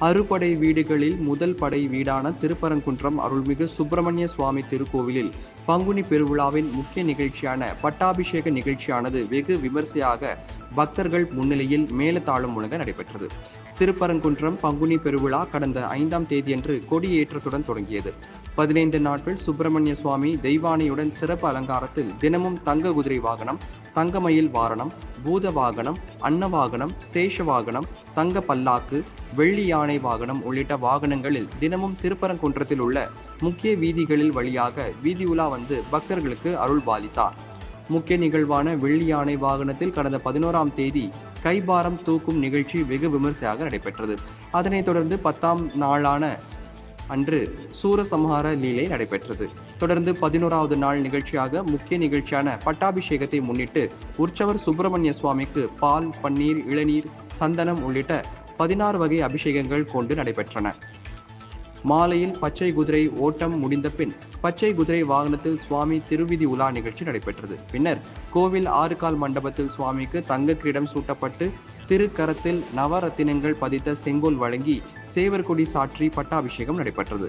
அறுபடை வீடுகளில் முதல் படை வீடான திருப்பரங்குன்றம் அருள்மிகு சுப்பிரமணிய சுவாமி திருக்கோவிலில் பங்குனி பெருவிழாவின் முக்கிய நிகழ்ச்சியான பட்டாபிஷேக நிகழ்ச்சியானது வெகு விமர்சையாக பக்தர்கள் முன்னிலையில் மேலதாளம் முழங்க நடைபெற்றது. திருப்பரங்குன்றம் பங்குனி பெருவிழா கடந்த 5ஆம் தேதியன்று கொடியேற்றத்துடன் தொடங்கியது. 15 நாட்கள் சுப்பிரமணிய சுவாமி தெய்வானையுடன் சிறப்பு அலங்காரத்தில் தினமும் தங்க குதிரை வாகனம், தங்கமயில் வாரணம், பூத வாகனம், அன்ன வாகனம், சேஷ வாகனம், தங்க பல்லாக்கு, வெள்ளி யானை வாகனம் உள்ளிட்ட வாகனங்களில் தினமும் திருப்பரங்குன்றத்தில் உள்ள முக்கிய வீதிகளில் வழியாக வீதி உலா வந்து பக்தர்களுக்கு அருள் பாலித்தார். முக்கிய நிகழ்வான வெள்ளி யானை வாகனத்தில் கடந்த 11ஆம் தேதி கைபாரம் தூக்கும் நிகழ்ச்சி வெகு விமர்சையாக நடைபெற்றது. அதனைத் தொடர்ந்து 10ஆம் நாளான அன்று சூரசம்ஹார லீலை நடைபெற்றது. தொடர்ந்து 11வது நாள் நிகழ்ச்சியாக முக்கிய நிகழ்ச்சியான பட்டாபிஷேகத்தை முன்னிட்டு உற்சவர் சுப்பிரமணிய சுவாமிக்கு பால், பன்னீர், இளநீர், சந்தனம் உள்ளிட்ட 16 வகை அபிஷேகங்கள் கொண்டு நடைபெற்றன. மாலையில் பச்சை குதிரை ஓட்டம் முடிந்த பின் பச்சை குதிரை வாகனத்தில் சுவாமி திருவிதி உலா நிகழ்ச்சி நடைபெற்றது. பின்னர் கோவில் 6 கால் மண்டபத்தில் சுவாமிக்கு தங்க கிரீடம் சூட்டப்பட்டு திருக்கரத்தில் நவரத்தினங்கள் பதித்த செங்கோல் வழங்கி சேவர்கொடி சாற்றி பட்டாபிஷேகம் நடைபெற்றது.